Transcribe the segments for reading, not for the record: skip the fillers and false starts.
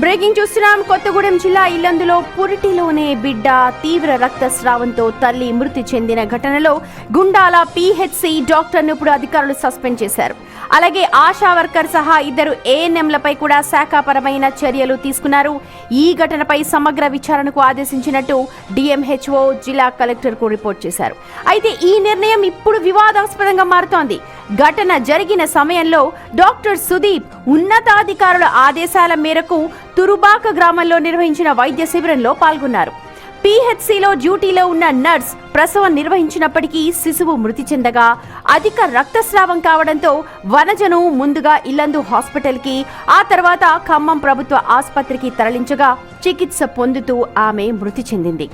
Breaking చూస్తున్నాం. కొత్తగూడెం జిల్లా ఇల్లందులో పురిటిలోనే బిడ్డ తీవ్ర రక్తస్రావంతో తల్లి మృతి చెందిన ఘటనలో గుండాల పిహెచ్సి డాక్టర్ను ఇప్పుడు అధికారులు సస్పెండ్ చేశారు. అలాగే ఆశా వర్కర్ సహా ఇద్దరు ఏఎన్ఎంలపై కూడా శాఖాపరమైన చర్యలు తీసుకున్నారు. ఈ ఘటనపై సమగ్ర విచారణకు ఆదేశించినట్టు డిఎంహెచ్ఓ జిల్లా కలెక్టర్కు రిపోర్ట్ చేశారు. అయితే ఈ నిర్ణయం ఇప్పుడు వివాదాస్పదంగా మారుతోంది. ఘటన జరిగిన సమయంలో డాక్టర్ సుదీప్ ఉన్నతాధికారుల ఆదేశాల మేరకు తురుబాక గ్రామంలో నిర్వహించిన వైద్య శిబిరంలో పాల్గొన్నారు. పిహెచ్సిలో డ్యూటీలో ఉన్న నర్స్ ప్రసవం నిర్వహించినప్పటికీ శిశువు మృతి చెందగా అధిక రక్తస్రావం కావడంతో వనజను ముందుగా ఇల్లందు హాస్పిటల్కి, ఆ తర్వాత ఖమ్మం ప్రభుత్వ ఆసుపత్రికి తరలించగా చికిత్స పొందుతూ ఆమె మృతి చెందింది.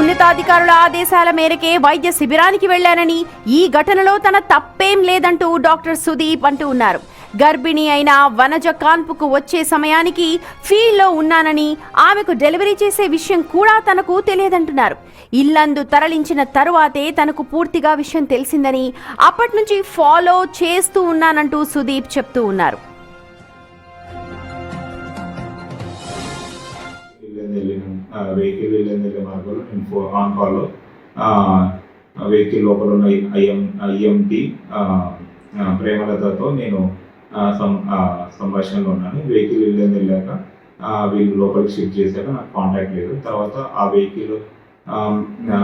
ఉన్నతాధికారుల ఆదేశాల మేరకే వైద్య శిబిరానికి వెళ్లానని, ఈ ఘటనలో తన తప్పేం లేదంటూ డాక్టర్ సుదీప్ అంటూ ఉన్నారు. గర్భిణి అయిన వనజ కాన్పుకు వచ్చే సమయానికి ఫీల్డ్లో ఉన్నానని, ఆమెకు డెలివరీ చేసే విషయం కూడా తనకు తెలియదంటున్నారు. ఇల్లందు తరలించిన తరువాతే తనకు పూర్తిగా విషయం తెలిసిందని, అప్పటి నుంచి ఫాలో చేస్తూ ఉన్నానంటూ సుదీప్ చెప్తూ ఉన్నారు. వెహికల్ వెళ్ళే మార్గంలో నేను ఆన్ కాల్లో వెహికల్ లోపల ఉన్న ఐఎంటి ప్రేమలతతో నేను సంభాషణలో ఉన్నాను. వెహికల్ వెళ్ళాక వీళ్ళు లోపలికి షిఫ్ట్ చేశాక నాకు కాంటాక్ట్ లేదు. తర్వాత ఆ వెహికల్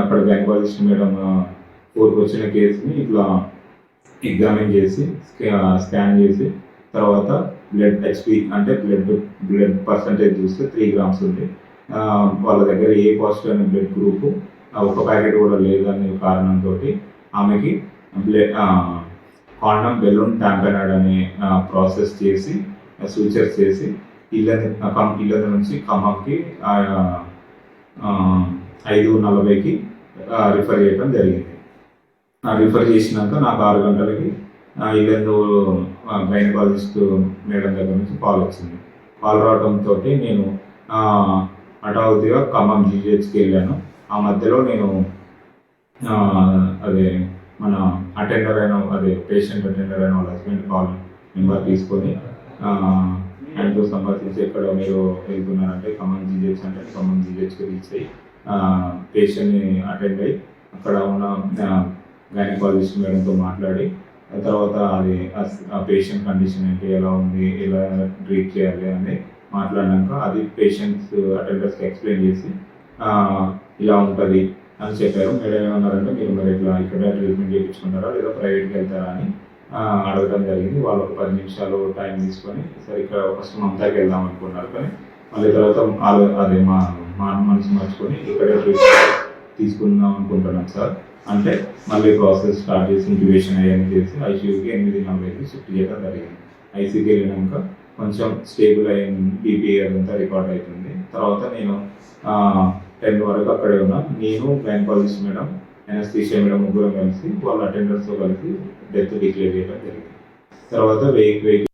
అక్కడ గైనకాలజిస్ట్ మేడం 4కి వచ్చిన కేసుని ఇట్లా ఎగ్జామిన్ చేసి స్కాన్ చేసి తర్వాత బ్లడ్ హెచ్పి అంటే బ్లడ్ పర్సంటేజ్ చూస్తే 3 grams ఉంది. వాళ్ళ దగ్గర ఏ పాజిటివ్ అనే బ్లడ్ గ్రూప్ ఒక ప్యాకెట్ కూడా లేదనే కారణంతో ఆమెకి కాండమ్ బెలూన్ ట్యాంపెనాడ్ అనే ప్రాసెస్ చేసి సూచర్ చేసి ఇళ్ళ నుంచి ఖమ్మంకి 5:40కి రిఫర్ చేయడం జరిగింది. రిఫర్ చేసినాక నాకు 6 గంటలకి ఇల్లందు గైనకాలజిస్ట్ మేడం దగ్గర నుంచి కాల్ వచ్చింది. కాల్ రావడంతో నేను హఠాత్తుగా ఖమ్మం జీజీహెచ్కి వెళ్ళాను. ఆ మధ్యలో నేను అదే మన పేషెంట్ అటెండర్ అయిన వాళ్ళ హస్బెండ్ కాల్ నెంబర్ తీసుకొని ఆయనతో సంప్రదించి ఎక్కడ మీరు వెళ్తున్నారంటే ఖమ్మం జీజీహెచ్ అంటే ఖమ్మం జీజీహెచ్కి రీచ్ అయ్యి పేషెంట్ని అటెండ్ అయ్యి అక్కడ ఉన్న గైనకాలజిస్ట్ మేడంతో మాట్లాడి తర్వాత అది ఆ పేషెంట్ కండిషన్ ఏంటి, ఎలా ఉంది, ఎలా ట్రీట్ చేయాలి అని మాట్లాడినాక అది పేషెంట్స్ అటెండర్స్కి ఎక్స్ప్లెయిన్ చేసి ఇలా ఉంటుంది అని చెప్పారు. మేడం ఏమన్నారంటే మీరు మరి ఇట్లా ఇక్కడ ట్రీట్మెంట్ చేయించుకుంటారా లేదా ప్రైవేట్కి వెళ్తారా అని అడగడం జరిగింది. వాళ్ళు ఒక 10 నిమిషాలు టైం తీసుకొని సరే ఇక్కడ ఫస్ట్ మమతాకి వెళ్దాం అనుకున్నారు. కానీ మళ్ళీ తర్వాత అదే మా మనసు మార్చుకొని ఇక్కడే ట్రీట్మెంట్ తీసుకుందాం అనుకుంటున్నాం సార్ అంటే మళ్ళీ ప్రాసెస్ స్టార్ట్ చేసి ఇంక్యుబేషన్ అయ్యాన్ని చేసి ఐసీయూకి 8:40కి షిఫ్ట్ చేయడం జరిగింది. ఐసీకి వెళ్ళినాక కొంచెం స్టేబుల్ అయింది, బీపీ అదంతా రికార్డ్ అవుతుంది. తర్వాత నేను 10 వరకు అక్కడే ఉన్నా. నేను గైనకాలజిస్ట్ మేడం, ఎనస్థీషియా మేడం ముగ్గురం కలిసి వాళ్ళ అటెండర్స్తో కలిసి డెత్ డిక్లేర్ చేయడం జరిగింది. తర్వాత వెహికల్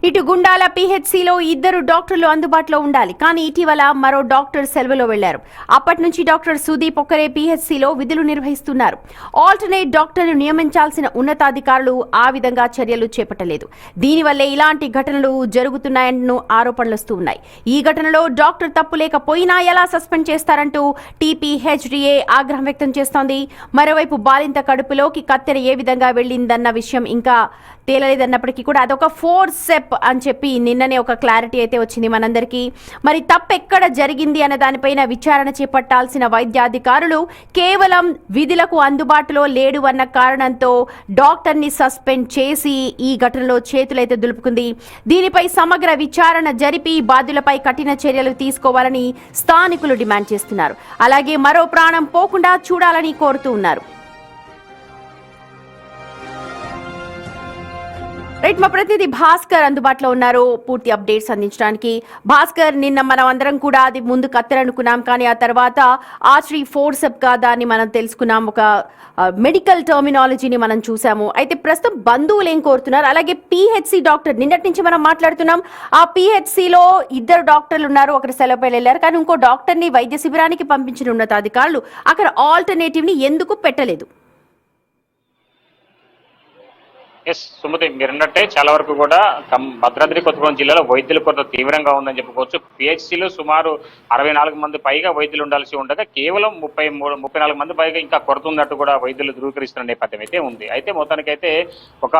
ఇటు గుండాల పిహెచ్సిలో 2 డాక్టర్లు అందుబాటులో ఉండాలి. కానీ ఇటీవల మరో డాక్టర్ సెలవులో వెళ్లారు. అప్పటి నుంచి డాక్టర్ సుదీప్ ఒక్కరే పిహెచ్సిలో విధులు నిర్వహిస్తున్నారు. ఆల్టర్నేట్ డాక్టర్ను నియమించాల్సిన ఉన్నతాధికారులు ఆ విధంగా చర్యలు చేపట్టలేదు. దీనివల్లే ఇలాంటి ఘటనలు జరుగుతున్నాయన్న ఆరోపణలు వస్తూ ఉన్నాయి. ఈ ఘటనలో డాక్టర్ తప్పు లేకపోయినా ఎలా సస్పెండ్ చేస్తారంటూ టీపీహెచ్డీఏ ఆగ్రహం వ్యక్తం చేస్తోంది. మరోవైపు బాలింత కడుపులోకి కత్తెర ఏ విధంగా వెళ్లిందన్న విషయం ఇంకా తేలలేదన్నప్పటికీ కూడా అదొక 4 స్టెప్ అని చెప్పి నిన్ననే ఒక క్లారిటీ అయితే వచ్చింది మనందరికీ. మరి తప్పు ఎక్కడ జరిగింది అన్న దానిపైన విచారణ చేపట్టాల్సిన వైద్యాధికారులు కేవలం విధులకు అందుబాటులో లేడు అన్న కారణంతో డాక్టర్ని సస్పెండ్ చేసి ఈ ఘటనలో చేతులైతే దులుపుకుంది. దీనిపై సమగ్ర విచారణ జరిపి బాధ్యులపై కఠిన చర్యలు తీసుకోవాలని స్థానికులు డిమాండ్ చేస్తున్నారు. అలాగే మరో ప్రాణం పోకుండా చూడాలని కోరుతూ ఉన్నారు. రైట్, మా ప్రతినిధి భాస్కర్ అందుబాటులో ఉన్నారు పూర్తి అప్డేట్స్ అందించడానికి. భాస్కర్, నిన్న మనం అందరం కూడా అది ముందు కత్తెర అనుకున్నాం, కానీ ఆ తర్వాత ఆర్టరీ ఫోర్సెప్ గా దాన్ని మనం తెలుసుకున్నాం. ఒక మెడికల్ టర్మినాలజీని మనం చూసాము. అయితే ప్రస్తుతం బంధువులు ఏం కోరుతున్నారు? అలాగే పిహెచ్సి డాక్టర్ నిన్నటి నుంచి మనం మాట్లాడుతున్నాం. ఆ పిహెచ్సిలో 2 డాక్టర్లు ఉన్నారు, ఒకరు సెలవుపై వెళ్ళారు. కానీ ఇంకో డాక్టర్ని వైద్య శిబిరానికి పంపించిన ఉన్నతాధికారులు అక్కడ ఆల్టర్నేటివ్ ని ఎందుకు పెట్టలేదు? ఎస్ సుమతి, మీరు అన్నట్టే చాలా వరకు కూడా భద్రాద్రి కొత్తగూడెం జిల్లాలో వైద్యుల కొరత తీవ్రంగా ఉందని చెప్పుకోవచ్చు. పిహెచ్సిలో సుమారు 64 మంది పైగా వైద్యులు ఉండాల్సి ఉండగా కేవలం 34 మంది పైగా ఇంకా కొరత ఉన్నట్టు కూడా వైద్యులు ధృవీకరిస్తున్న నేపథ్యం అయితే ఉంది. అయితే మొత్తానికైతే ఒక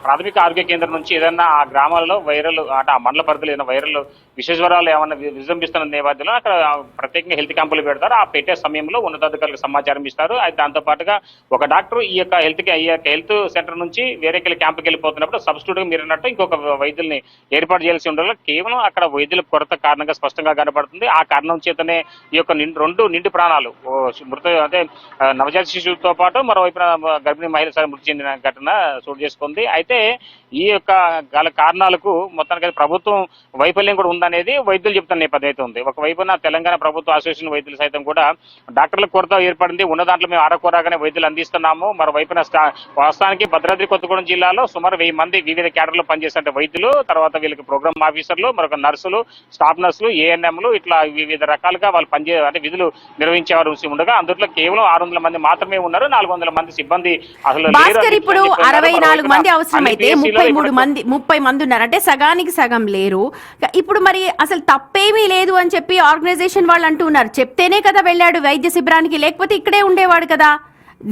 ప్రాథమిక ఆరోగ్య కేంద్రం నుంచి ఏదన్నా ఆ గ్రామాల్లో వైరల్ అంటే ఆ మండల పరిధిలో ఏదైనా వైరల్ విష జ్వరాలు ఏమన్నా విజృంభిస్తున్న నేపథ్యంలో అక్కడ ప్రత్యేకంగా హెల్త్ క్యాంపులు పెడతారు. ఆ పెట్టే సమయంలో ఉన్నతాధికారులకు సమాచారం ఇస్తారు. అయితే దాంతో పాటుగా ఒక డాక్టర్ ఈ యొక్క హెల్త్ సెంటర్ నుంచి వేరే క్యాంపుకి వెళ్ళిపోతున్నప్పుడు సబ్స్టిట్యూట్ మీరు అన్నట్టు ఇంకొక వైద్యుల్ని ఏర్పాటు చేయాల్సి ఉండడం కేవలం అక్కడ వైద్యుల కొరత కారణంగా స్పష్టంగా కనబడుతుంది. ఆ కారణం చేతనే ఈ యొక్క రెండు నిండు ప్రాణాలు అంటే నవజాత శిశువుతో పాటు మరోవైపున గర్భిణీ మహిళ మృతి చెందిన ఘటన చోటు చేసుకుంది. అయితే ఈ యొక్క కారణాలకు మొత్తానికి ప్రభుత్వం వైఫల్యం కూడా ఉందనేది వైద్యులు చెప్తున్న నేపథ్యం అయితే ఉంది. ఒకవైపున తెలంగాణ ప్రభుత్వ అసోసియేషన్ వైద్యులు సైతం కూడా డాక్టర్ల కొరత ఏర్పడింది, ఉన్న దాంట్లో మేము ఆరకూరగానే వైద్యులు అందిస్తున్నాము. మరోవైపున వాస్తవానికి భద్రాద్రి కొత్తగూడెం జిల్లాలో సుమారు 1000 మంది వివిధ కేడర్లో పనిచేసే వైద్యులు, తర్వాత వీళ్ళకి ప్రోగ్రామ్ ఆఫీసర్లు, మరొక నర్సులు, స్టాఫ్ నర్సులు, ఏఎన్ఎంలు ఇట్లా వివిధ రకాలుగా వాళ్ళు అంటే విధులు నిర్వహించేవారు ఉండగా అందులో కేవలం 600 మంది మాత్రమే ఉన్నారు. 400 మంది సిబ్బంది అసలు భాస్కర్, ఇప్పుడు 64 మంది అవసరమైతే 30 మంది ఉన్నారు, అంటే సగానికి సగం లేరు. ఇప్పుడు మరి అసలు తప్పేమీ లేదు అని చెప్పి ఆర్గనైజేషన్ వాళ్ళు అంటున్నారు. చెప్తేనే కదా వెళ్ళాడు వైద్య శిబిరానికి, లేకపోతే ఇక్కడే ఉండేవాడు కదా.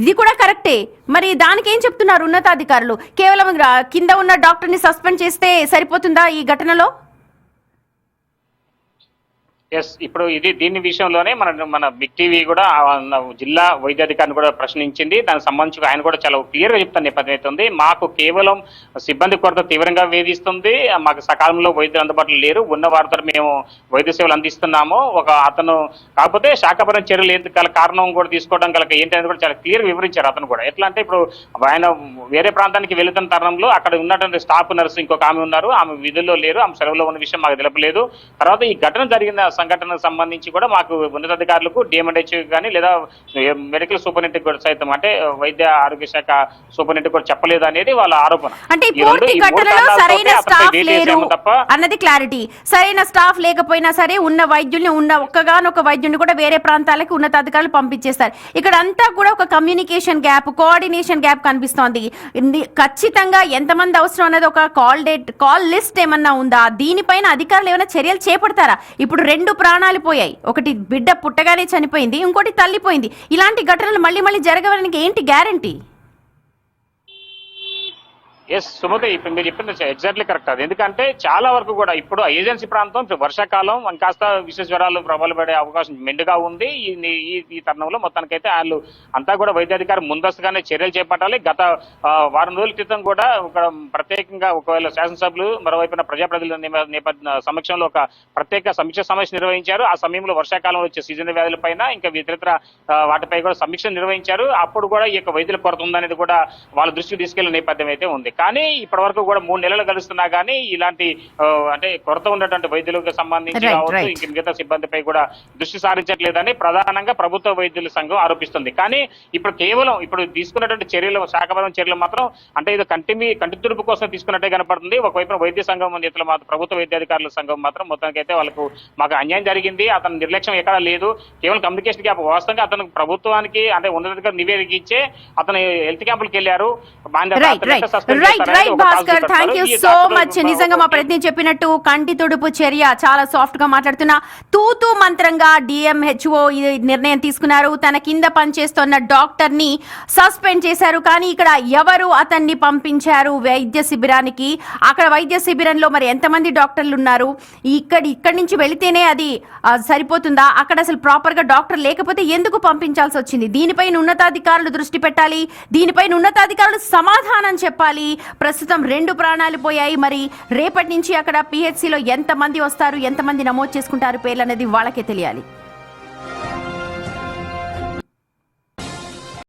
ఇది కూడా కరెక్టే. మరి దానికి ఏం చెప్తున్నారు ఉన్నతాధికారులు? కేవలం కింద ఉన్న డాక్టర్ని సస్పెండ్ చేస్తే సరిపోతుందా ఈ ఘటనలో? ఎస్, ఇప్పుడు దీని విషయంలోనే మన బిగ్ టీవీ కూడా జిల్లా వైద్యాధికారిని కూడా ప్రశ్నించింది. దానికి సంబంధించి ఆయన కూడా చాలా క్లియర్ గా చెప్తున్న నేపథ్యం అవుతుంది. మాకు కేవలం సిబ్బంది కొరత తీవ్రంగా వేధిస్తుంది, మాకు సకాలంలో వైద్యులు అందుబాటులో లేరు, ఉన్న వారితో మేము వైద్య సేవలు అందిస్తున్నాము. అతను కాకపోతే శాఖపరమైన చర్యలు ఏంటి కారణం కూడా తీసుకోవడం గల ఏంటనేది కూడా చాలా క్లియర్ వివరించారు అతను కూడా. ఎట్లా అంటే ఇప్పుడు ఆయన వేరే ప్రాంతానికి వెళుతున్న తరుణంలో అక్కడ ఉన్నటువంటి స్టాఫ్ నర్సు ఇంకొక ఆమె ఉన్నారు, ఆమె విధుల్లో లేరు, ఆమె సెలవులో ఉన్న విషయం మాకు తెలపలేదు. తర్వాత ఈ ఘటన జరిగిన సంఘటనకు సంబంధించి కూడా మాకు ఉన్నతాధికారులకు డిఎంహెచ్ కానీ లేదా మెడికల్ సూపరింటెండెంట్ కూడా సైతం అంటే వైద్య ఆరోగ్య శాఖ సూపరింటెండెంట్ కూడా చెప్పలేదు అనేది వాళ్ళ ఆరోపణ. అంటే పూర్తి ఘటనలో సరైన స్టాఫ్ లేరు అన్నది క్లారిటీ. సరైన స్టాఫ్ లేకపోయినా సరే ఉన్న వైద్యుల్ని ఒక్కగానొక వైద్యుని కూడా వేరే ప్రాంతాలకు ఉన్నతాధికారులు పంపించేస్తారు. ఇక్కడ అంతా కూడా ఒక కమ్యూనికేషన్ గ్యాప్, కోఆర్డినేషన్ గ్యాప్ కనిపిస్తోంది. ఖచ్చితంగా ఎంతమంది అవసరం అన్నది ఒక కాల్ లిస్ట్ ఏమన్నా ఉందా? దీనిపైన అధికారులు ఏమైనా చర్యలు చేపడతారా? ఇప్పుడు 2 ప్రాణాలు పోయాయి, ఒకటి బిడ్డ పుట్టగానే చనిపోయింది, ఇంకోటి తల్లిపోయింది. ఇలాంటి ఘటనలు మళ్ళీ జరగడానికి ఏంటి గ్యారంటీ? ఎస్ సుమతి, ఇప్పుడు మీరు చెప్పింది ఎగ్జాక్ట్లీ కరెక్ట్. అది ఎందుకంటే చాలా వరకు కూడా ఇప్పుడు ఏజెన్సీ ప్రాంతం వర్షాకాలం కాస్త విష జ్వరాలు ప్రబలపడే అవకాశం మెండుగా ఉంది. ఈ తరుణంలో మొత్తానికైతే వాళ్ళు అంతా కూడా వైద్యాధికారి ముందస్తుగానే చర్యలు చేపట్టాలి. గత వారం రోజుల క్రితం కూడా ఒక ప్రత్యేకంగా ఒకవేళ శాసనసభ్యులు మరోవైపున ప్రజాప్రతినిధుల సమక్షంలో ఒక ప్రత్యేక సమీక్ష సమావేశం నిర్వహించారు. ఆ సమయంలో వర్షాకాలంలో వచ్చే సీజన్ వ్యాధుల పైన ఇంకా ఇతర వాటిపై కూడా సమీక్ష నిర్వహించారు. అప్పుడు కూడా ఈ యొక్క వైద్యుల కొరత ఉందనేది కూడా వాళ్ళ దృష్టికి తీసుకెళ్లిన నేపథ్యం అయితే ఉంది. కానీ ఇప్పటి వరకు కూడా 3 నెలలు గడుస్తున్నా కానీ ఇలాంటి అంటే కొరత ఉన్నటువంటి వైద్యులకు సంబంధించి కావచ్చు ఇంక మిగతా సిబ్బందిపై కూడా దృష్టి సారించట్లేదని ప్రధానంగా ప్రభుత్వ వైద్యుల సంఘం ఆరోపిస్తుంది. కానీ ఇప్పుడు తీసుకున్నటువంటి చర్యలు, శాఖపరమైన చర్యలు మాత్రం అంటే ఇది కంటి తుడుపు కోసం తీసుకున్నట్టే కనపడుతుంది. ఒకవైపు వైద్య సంఘం నేతలు మాత్రం, ప్రభుత్వ వైద్యాధికారుల సంఘం మాత్రం మొత్తానికైతే మాకు అన్యాయం జరిగింది, అతని నిర్లక్ష్యం ఎక్కడా లేదు, కేవలం కమ్యూనికేషన్ గ్యాప్. వాస్తవంగా అతను ప్రభుత్వానికి అంటే ఉన్నతాధికారులు నివేదిక ఇచ్చే అతను హెల్త్ క్యాంపులకు వెళ్ళారు. Right Bhaskar, thank you so much. నిజంగా మా ప్రతినిధి చెప్పినట్టు కంటి తుడుపు చర్య చాలా సాఫ్ట్ గా మాట్లాడుతున్నా. తూతూ మంత్రంగా డిఎంహెచ్ఓ ఈ నిర్ణయం తీసుకున్నారు. తన కింద పనిచేస్తున్న డాక్టర్ ని సస్పెండ్ చేశారు. కానీ ఇక్కడ ఎవరు అతన్ని పంపించారు వైద్య శిబిరానికి? అక్కడ వైద్య శిబిరంలో మరి ఎంతమంది డాక్టర్లు ఉన్నారు? ఇక్కడి నుంచి వెళితేనే అది సరిపోతుందా? అక్కడ అసలు ప్రాపర్ గా డాక్టర్ లేకపోతే ఎందుకు పంపించాల్సి వచ్చింది? దీనిపైన ఉన్నతాధికారులు దృష్టి పెట్టాలి, దీనిపైన ఉన్నతాధికారులు సమాధానం చెప్పాలి. ప్రస్తుతం 2 ప్రాణాలు పోయాయి. మరి రేపటి నుంచి అక్కడ పిహెచ్సిలో ఎంతమంది వస్తారు, ఎంతమంది నమోదు చేసుకుంటారు పేర్లు అనేది వాళ్ళకే తెలియాలి.